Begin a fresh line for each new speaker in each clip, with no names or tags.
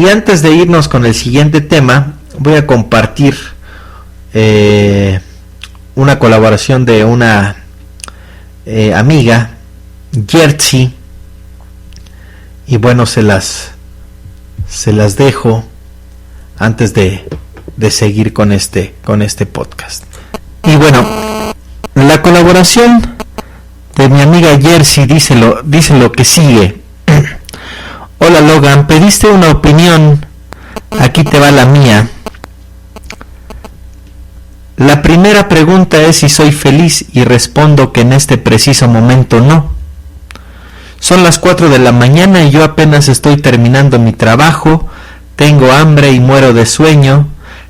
Y antes de irnos con el siguiente tema, voy a compartir una colaboración de una amiga, Jersey, y bueno, se las dejo antes de seguir con este podcast. Y bueno, la colaboración de mi amiga Jersey dice lo que sigue. Hola Logan, pediste una opinión, aquí te va la mía. La primera pregunta es si soy feliz y respondo que en este preciso momento no. Son las 4 de la mañana y yo apenas estoy terminando mi trabajo, tengo hambre y muero de sueño,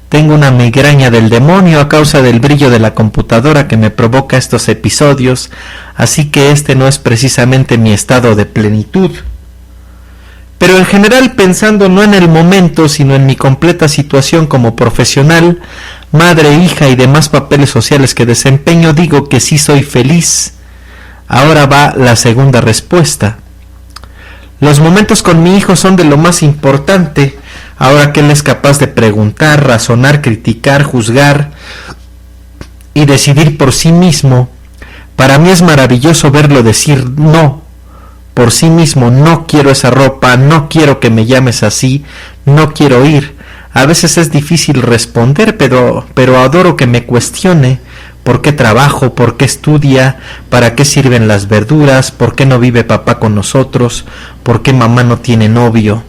tengo una migraña del demonio a causa del brillo de la computadora que me provoca estos episodios, así que este no es precisamente mi estado de plenitud. Pero en general, pensando no en el momento, sino en mi completa situación como profesional, madre, hija y demás papeles sociales que desempeño, digo que sí soy feliz. Ahora va la segunda respuesta. Los momentos con mi hijo son de lo más importante, ahora que él es capaz de preguntar, razonar, criticar, juzgar y decidir por sí mismo. Para mí es maravilloso verlo decir no. Por sí mismo, no quiero esa ropa, no quiero que me llames así, no quiero ir. A veces es difícil responder, pero adoro que me cuestione. ¿Por qué trabajo? ¿Por qué estudia? ¿Para qué sirven las verduras? ¿Por qué no vive papá con nosotros? ¿Por qué mamá no tiene novio?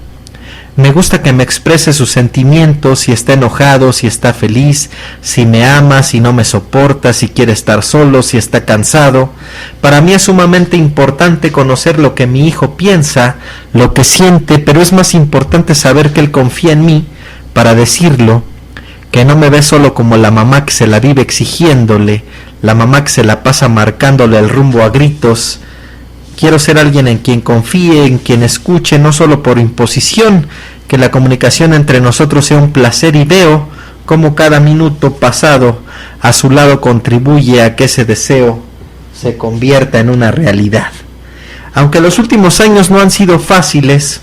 Me gusta que me exprese sus sentimientos, si está enojado, si está feliz, si me ama, si no me soporta, si quiere estar solo, si está cansado. Para mí es sumamente importante conocer lo que mi hijo piensa, lo que siente, pero es más importante saber que él confía en mí para decirlo, que no me ve solo como la mamá que se la vive exigiéndole, la mamá que se la pasa marcándole el rumbo a gritos. Quiero ser alguien en quien confíe, en quien escuche, no solo por imposición, que la comunicación entre nosotros sea un placer, y veo cómo cada minuto pasado a su lado contribuye a que ese deseo se convierta en una realidad. Aunque los últimos años no han sido fáciles,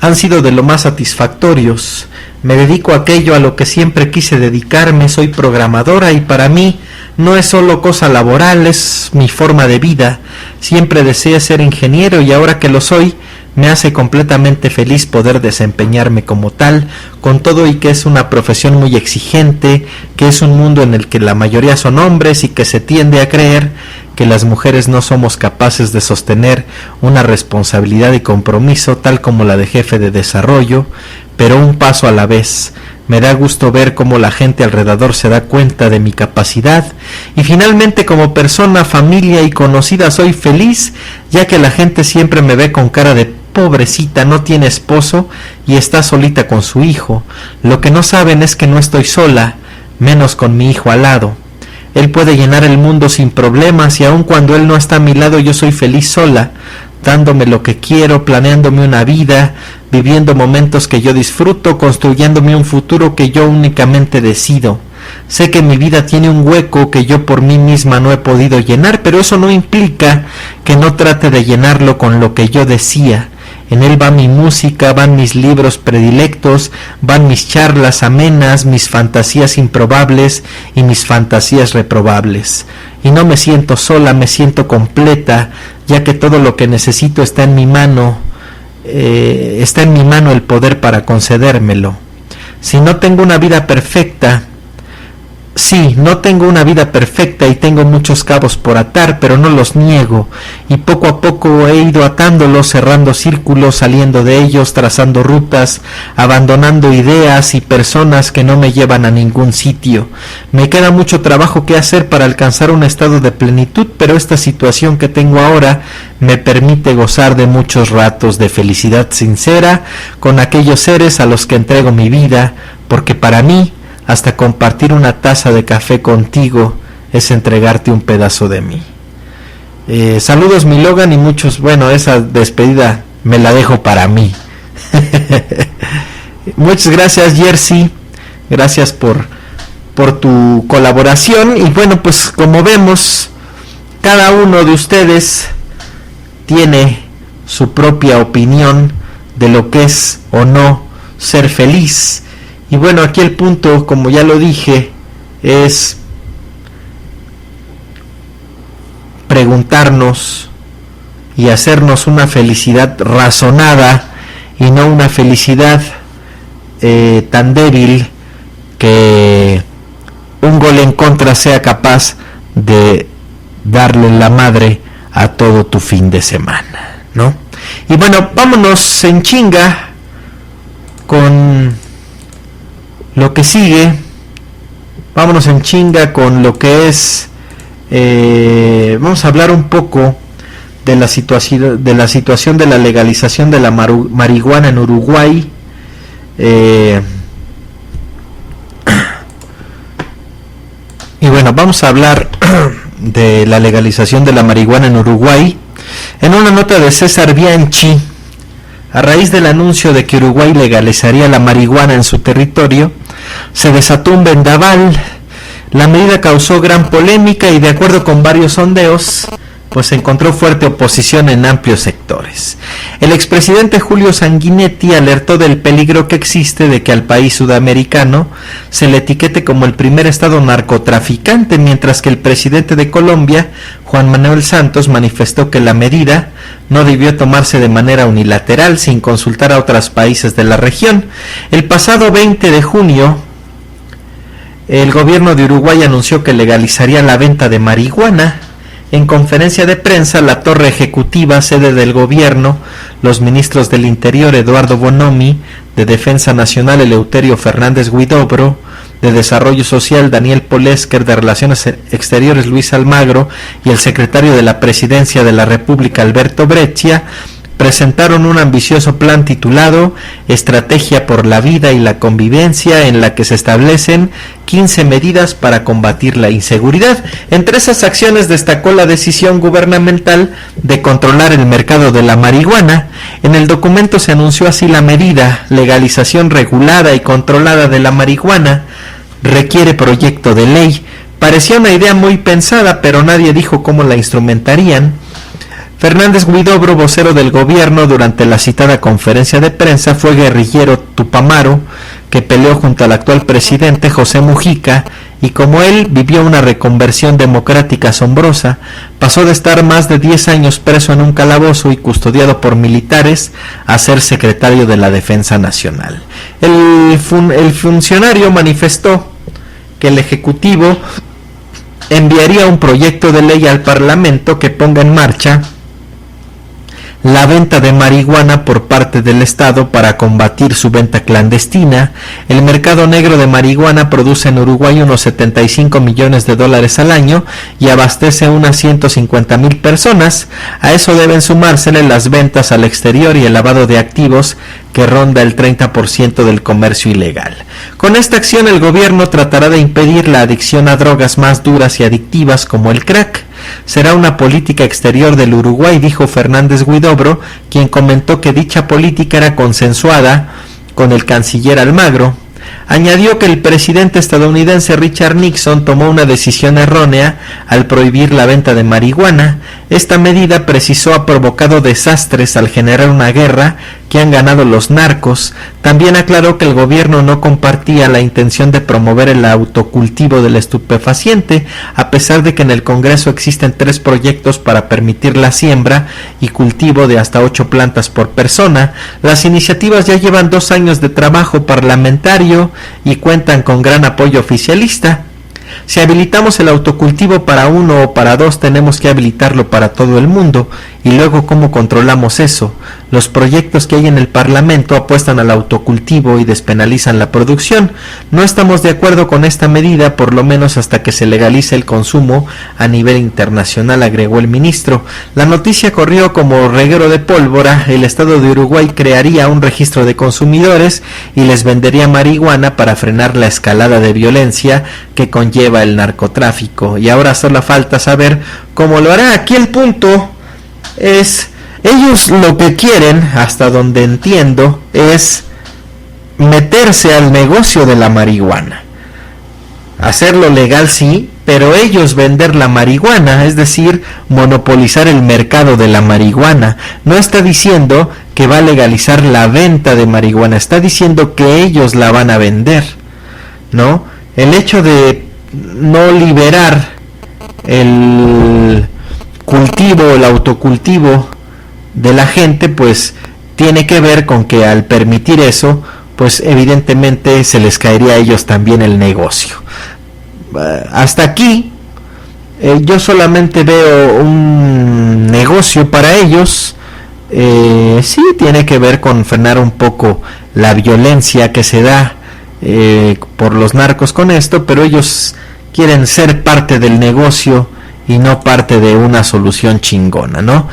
han sido de lo más satisfactorios. Me dedico a aquello a lo que siempre quise dedicarme, soy programadora y para mí no es solo cosa laboral, es mi forma de vida. Siempre deseé ser ingeniero y ahora que lo soy, me hace completamente feliz poder desempeñarme como tal, con todo y que es una profesión muy exigente, que es un mundo en el que la mayoría son hombres y que se tiende a creer que las mujeres no somos capaces de sostener una responsabilidad y compromiso tal como la de jefe de desarrollo, pero un paso a la vez. Me da gusto ver cómo la gente alrededor se da cuenta de mi capacidad y finalmente como persona, familia y conocida soy feliz, ya que la gente siempre me ve con cara de pobrecita, no tiene esposo y está solita con su hijo. Lo que no saben es que no estoy sola, menos con mi hijo al lado. Él puede llenar el mundo sin problemas y aun cuando él no está a mi lado yo soy feliz sola, dándome lo que quiero, planeándome una vida, viviendo momentos que yo disfruto, construyéndome un futuro que yo únicamente decido. Sé que mi vida tiene un hueco que yo por mí misma no he podido llenar, pero eso no implica que no trate de llenarlo con lo que yo decía. En él va mi música, van mis libros predilectos, van mis charlas amenas, mis fantasías improbables y mis fantasías reprobables. Y no me siento sola, me siento completa, ya que todo lo que necesito está en mi mano, el poder para concedérmelo. Si no tengo una vida perfecta, sí, no tengo una vida perfecta y tengo muchos cabos por atar, pero no los niego, y poco a poco he ido atándolos, cerrando círculos, saliendo de ellos, trazando rutas, abandonando ideas y personas que no me llevan a ningún sitio. Me queda mucho trabajo que hacer para alcanzar un estado de plenitud, pero esta situación que tengo ahora me permite gozar de muchos ratos de felicidad sincera con aquellos seres a los que entrego mi vida, porque para mí hasta compartir una taza de café contigo es entregarte un pedazo de mí. Saludos mi Logan y muchos, bueno, esa despedida me la dejo para mí. Muchas gracias Jersey, gracias por tu colaboración y bueno, pues como vemos, cada uno de ustedes tiene su propia opinión de lo que es o no ser feliz. Y bueno, aquí el punto, como ya lo dije, es preguntarnos y hacernos una felicidad razonada y no una felicidad tan débil que un gol en contra sea capaz de darle la madre a todo tu fin de semana, ¿no? Y bueno, vámonos en chinga con lo que sigue. Vámonos en chinga con lo que es vamos a hablar un poco de la situación de la legalización de la marihuana en Uruguay. Y bueno, vamos a hablar de la legalización de la marihuana en Uruguay en una nota de César Bianchi. A raíz del anuncio de que Uruguay legalizaría la marihuana en su territorio, se desató un vendaval. La medida causó gran polémica y, de acuerdo con varios sondeos, pues encontró fuerte oposición en amplios sectores. El expresidente Julio Sanguinetti alertó del peligro que existe de que al país sudamericano se le etiquete como el primer estado narcotraficante, mientras que el presidente de Colombia, Juan Manuel Santos, manifestó que la medida no debió tomarse de manera unilateral sin consultar a otros países de la región. El pasado 20 de junio, el gobierno de Uruguay anunció que legalizaría la venta de marihuana. En conferencia de prensa, la torre ejecutiva, sede del gobierno, los ministros del Interior Eduardo Bonomi, de Defensa Nacional Eleuterio Fernández Huidobro, de Desarrollo Social Daniel Polesker, de Relaciones Exteriores Luis Almagro y el secretario de la Presidencia de la República Alberto Breccia, presentaron un ambicioso plan titulado Estrategia por la Vida y la Convivencia, en la que se establecen 15 medidas para combatir la inseguridad. Entre esas acciones destacó la decisión gubernamental de controlar el mercado de la marihuana. En el documento se anunció así la medida: legalización regulada y controlada de la marihuana, requiere proyecto de ley. Parecía una idea muy pensada, pero nadie dijo cómo la instrumentarían. Fernández Huidobro, vocero del gobierno, durante la citada conferencia de prensa, fue guerrillero tupamaro que peleó junto al actual presidente José Mujica, y como él vivió una reconversión democrática asombrosa. Pasó de estar más de 10 años preso en un calabozo y custodiado por militares a ser secretario de la Defensa Nacional. El funcionario manifestó que el Ejecutivo enviaría un proyecto de ley al Parlamento que ponga en marcha la venta de marihuana por parte del Estado para combatir su venta clandestina. El mercado negro de marihuana produce en Uruguay unos 75 millones de dólares al año y abastece unas 150,000 personas. A eso deben sumársele las ventas al exterior y el lavado de activos, que ronda el 30% del comercio ilegal. Con esta acción, el gobierno tratará de impedir la adicción a drogas más duras y adictivas como el crack. Será una política exterior del Uruguay, dijo Fernández Huidobro, quien comentó que dicha política era consensuada con el canciller Almagro. Añadió que el presidente estadounidense Richard Nixon tomó una decisión errónea al prohibir la venta de marihuana. Esta medida, precisó, ha provocado desastres al generar una guerra que han ganado los narcos. También aclaró que el gobierno no compartía la intención de promover el autocultivo del estupefaciente, a pesar de que en el Congreso existen 3 proyectos para permitir la siembra y cultivo de hasta 8 plantas por persona. Las iniciativas ya llevan 2 años de trabajo parlamentario y cuentan con gran apoyo oficialista. Si habilitamos el autocultivo para uno o para 2, tenemos que habilitarlo para todo el mundo. Y luego, ¿cómo controlamos eso? Los proyectos que hay en el Parlamento apuestan al autocultivo y despenalizan la producción. No estamos de acuerdo con esta medida, por lo menos hasta que se legalice el consumo a nivel internacional, agregó el ministro. La noticia corrió como reguero de pólvora. El Estado de Uruguay crearía un registro de consumidores y les vendería marihuana para frenar la escalada de violencia que conlleva el narcotráfico. Y ahora solo falta saber cómo lo hará. Aquí el punto es, ellos lo que quieren, hasta donde entiendo, es meterse al negocio de la marihuana. Hacerlo legal sí, pero ellos vender la marihuana, es decir, monopolizar el mercado de la marihuana. No está diciendo que va a legalizar la venta de marihuana, está diciendo que ellos la van a vender, ¿no? El hecho de no liberar el cultivo, el autocultivo de la gente, pues tiene que ver con que al permitir eso, pues evidentemente se les caería a ellos también el negocio. Hasta aquí yo solamente veo un negocio para ellos. Sí, tiene que ver con frenar un poco la violencia que se da por los narcos con esto, pero ellos quieren ser parte del negocio y no parte de una solución chingona, ¿no?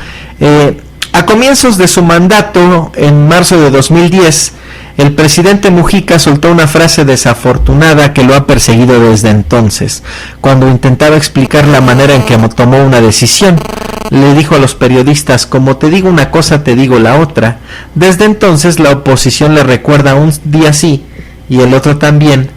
A comienzos de su mandato, en marzo de 2010, el presidente Mujica soltó una frase desafortunada que lo ha perseguido desde entonces, cuando intentaba explicar la manera en que tomó una decisión. Le dijo a los periodistas: como te digo una cosa, te digo la otra. Desde entonces la oposición le recuerda un día sí y el otro también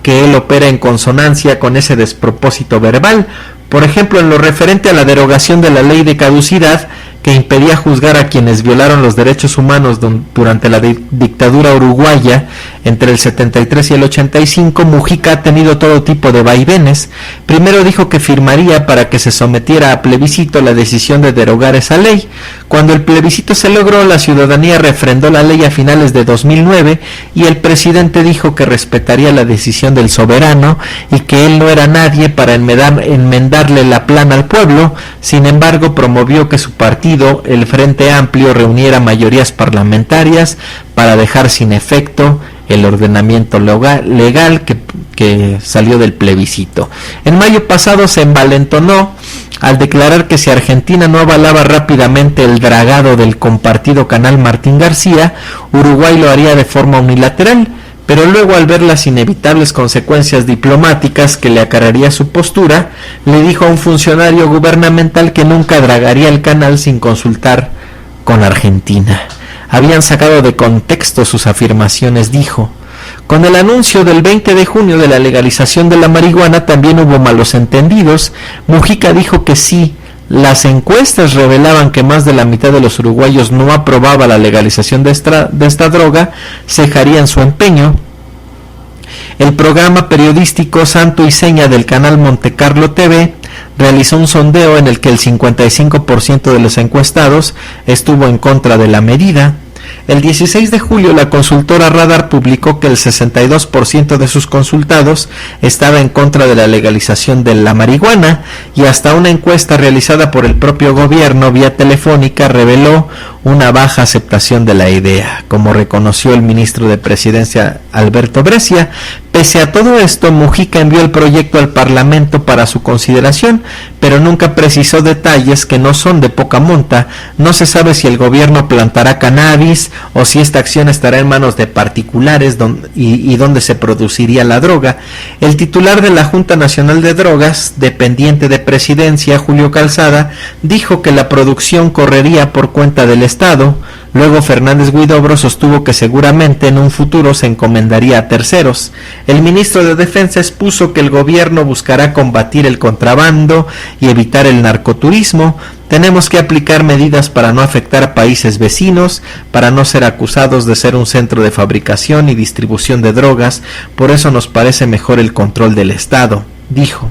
que él opera en consonancia con ese despropósito verbal. Por ejemplo, en lo referente a la derogación de la ley de caducidad, que impedía juzgar a quienes violaron los derechos humanos durante la dictadura uruguaya entre el 73 y el 85, Mujica ha tenido todo tipo de vaivenes. Primero dijo que firmaría para que se sometiera a plebiscito la decisión de derogar esa ley. Cuando el plebiscito se logró, la ciudadanía refrendó la ley a finales de 2009 y el presidente dijo que respetaría la decisión del soberano y que él no era nadie para enmendarle la plana al pueblo. Sin embargo, promovió que su partido, el Frente Amplio, reuniera mayorías parlamentarias para dejar sin efecto el ordenamiento legal que salió del plebiscito. En mayo pasado se envalentonó al declarar que si Argentina no avalaba rápidamente el dragado del compartido canal Martín García, Uruguay lo haría de forma unilateral. Pero luego, al ver las inevitables consecuencias diplomáticas que le acarrearía su postura, le dijo a un funcionario gubernamental que nunca dragaría el canal sin consultar con Argentina. Habían sacado de contexto sus afirmaciones, dijo. Con el anuncio del 20 de junio de la legalización de la marihuana también hubo malos entendidos. Mujica dijo que sí, las encuestas revelaban que más de la mitad de los uruguayos no aprobaba la legalización de esta droga, cejarían su empeño. El programa periodístico Santo y Seña del canal Monte Carlo TV realizó un sondeo en el que el 55% de los encuestados estuvo en contra de la medida. El 16 de julio la consultora Radar publicó que el 62% de sus consultados estaba en contra de la legalización de la marihuana, y hasta una encuesta realizada por el propio gobierno vía telefónica reveló una baja aceptación de la idea, como reconoció el ministro de Presidencia Alberto Breccia. Pese a todo esto, Mujica envió el proyecto al Parlamento para su consideración, pero nunca precisó detalles que no son de poca monta. No se sabe si el gobierno plantará cannabis o si esta acción estará en manos de particulares y dónde se produciría la droga. El titular de la Junta Nacional de Drogas, dependiente de Presidencia, Julio Calzada, dijo que la producción correría por cuenta del Estado. Luego Fernández Huidobro sostuvo que seguramente en un futuro se encomendaría a terceros. El ministro de Defensa expuso que el gobierno buscará combatir el contrabando y evitar el narcoturismo. Tenemos que aplicar medidas para no afectar a países vecinos, para no ser acusados de ser un centro de fabricación y distribución de drogas. Por eso nos parece mejor el control del Estado, dijo.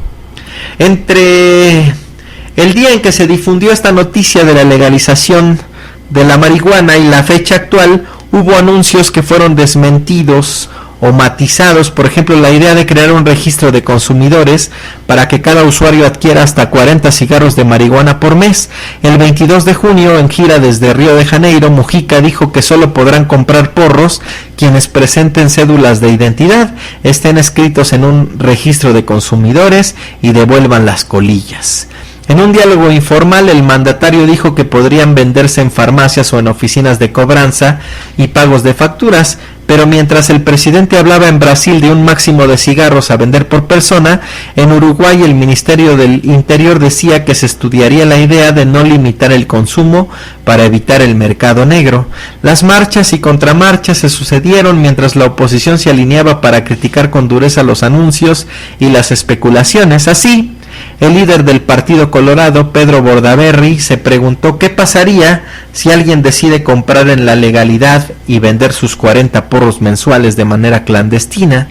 Entre el día en que se difundió esta noticia de la legalización de la marihuana y la fecha actual, hubo anuncios que fueron desmentidos o matizados. Por ejemplo, la idea de crear un registro de consumidores para que cada usuario adquiera hasta 40 cigarros de marihuana por mes. El 22 de junio, en gira desde Río de Janeiro, Mujica dijo que solo podrán comprar porros quienes presenten cédulas de identidad, estén escritos en un registro de consumidores y devuelvan las colillas. En un diálogo informal, el mandatario dijo que podrían venderse en farmacias o en oficinas de cobranza y pagos de facturas, Pero mientras el presidente hablaba en Brasil de un máximo de cigarros a vender por persona, en Uruguay el Ministerio del Interior decía que se estudiaría la idea de no limitar el consumo para evitar el mercado negro. Las marchas y contramarchas se sucedieron mientras la oposición se alineaba para criticar con dureza los anuncios y las especulaciones. Así, el líder del Partido Colorado, Pedro Bordaberry, se preguntó qué pasaría si alguien decide comprar en la legalidad y vender sus 40 porros mensuales de manera clandestina.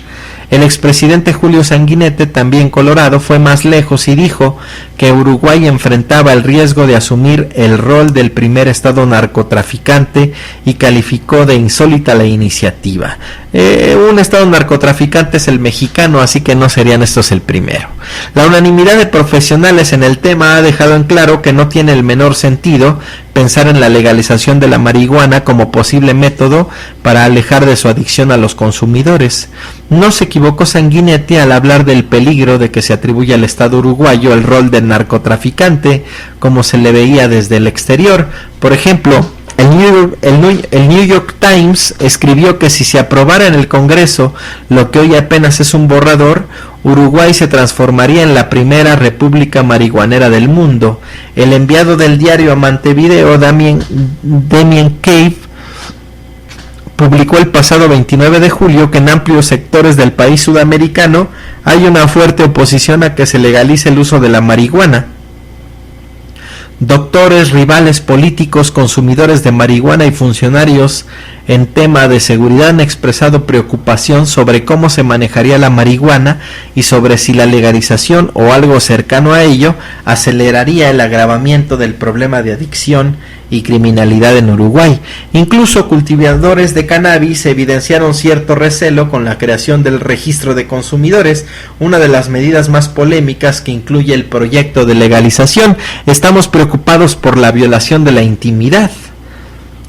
El expresidente Julio Sanguinete, también colorado, fue más lejos y dijo que Uruguay enfrentaba el riesgo de asumir el rol del primer estado narcotraficante y calificó de insólita la iniciativa. Un estado narcotraficante es el mexicano, así que no serían estos el primero. La unanimidad de profesionales en el tema ha dejado en claro que no tiene el menor sentido pensar en la legalización de la marihuana como posible método para alejar de su adicción a los consumidores. No se equivocó Sanguinetti al hablar del peligro de que se atribuya al Estado uruguayo el rol de narcotraficante, como se le veía desde el exterior. Por ejemplo, el New York Times escribió que si se aprobara en el Congreso lo que hoy apenas es un borrador, Uruguay se transformaría en la primera república marihuanera del mundo. El enviado del diario a Montevideo, Damien Cave, publicó el pasado 29 de julio que en amplios sectores del país sudamericano hay una fuerte oposición a que se legalice el uso de la marihuana. Doctores, rivales políticos, consumidores de marihuana y funcionarios en tema de seguridad han expresado preocupación sobre cómo se manejaría la marihuana y sobre si la legalización o algo cercano a ello aceleraría el agravamiento del problema de adicción y criminalidad en Uruguay. Incluso cultivadores de cannabis evidenciaron cierto recelo con la creación del registro de consumidores, una de las medidas más polémicas que incluye el proyecto de legalización. Estamos preocupados por la violación de la intimidad.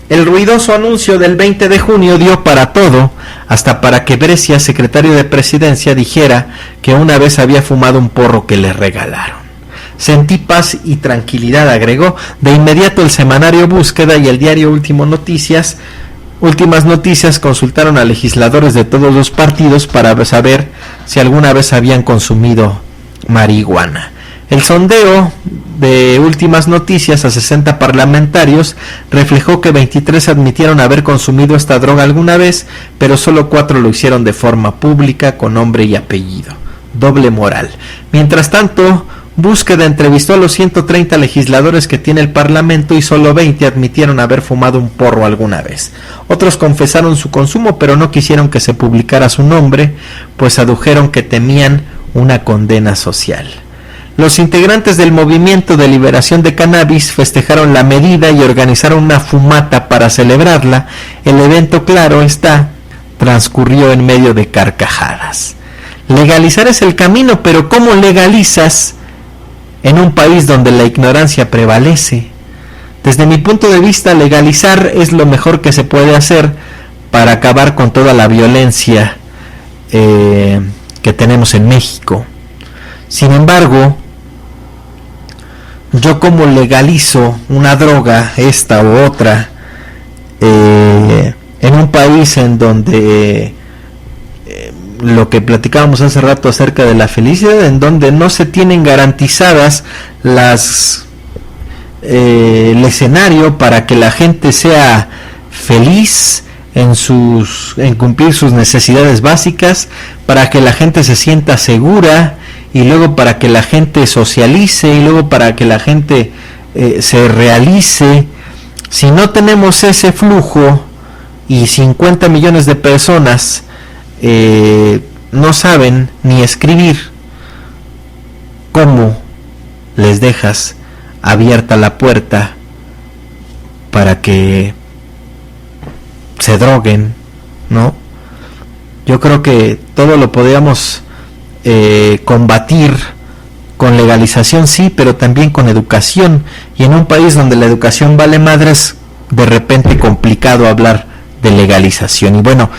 El ruidoso anuncio del 20 de junio dio para todo, hasta para que Brescia, secretario de Presidencia, dijera que una vez había fumado un porro que le regalaron. Sentí paz y tranquilidad, agregó. De inmediato el semanario Búsqueda y el diario Últimas Noticias consultaron a legisladores de todos los partidos para saber si alguna vez habían consumido marihuana. El sondeo de Últimas Noticias a 60 parlamentarios reflejó que 23 admitieron haber consumido esta droga alguna vez, pero solo 4 lo hicieron de forma pública, con nombre y apellido. Doble moral. Mientras tanto, Búsqueda entrevistó a los 130 legisladores que tiene el Parlamento y solo 20 admitieron haber fumado un porro alguna vez. Otros confesaron su consumo, pero no quisieron que se publicara su nombre, pues adujeron que temían una condena social. Los integrantes del Movimiento de Liberación de Cannabis festejaron la medida y organizaron una fumata para celebrarla. El evento, claro está, transcurrió en medio de carcajadas. Legalizar es el camino, pero ¿cómo legalizas en un país donde la ignorancia prevalece? Desde mi punto de vista, legalizar es lo mejor que se puede hacer para acabar con toda la violencia que tenemos en México. Sin embargo, yo como legalizo una droga, esta u otra, en un país en donde lo que platicábamos hace rato acerca de la felicidad, en donde no se tienen garantizadas el escenario para que la gente sea feliz en cumplir sus necesidades básicas, para que la gente se sienta segura, y luego para que la gente socialice, y luego para que la gente se realice. Si no tenemos ese flujo y 50 millones de personas no saben ni escribir, ¿cómo les dejas abierta la puerta para que se droguen? ¿No? Yo creo que todo lo podríamos combatir con legalización, sí, pero también con educación, y en un país donde la educación vale madres, de repente complicado hablar de legalización. Y bueno,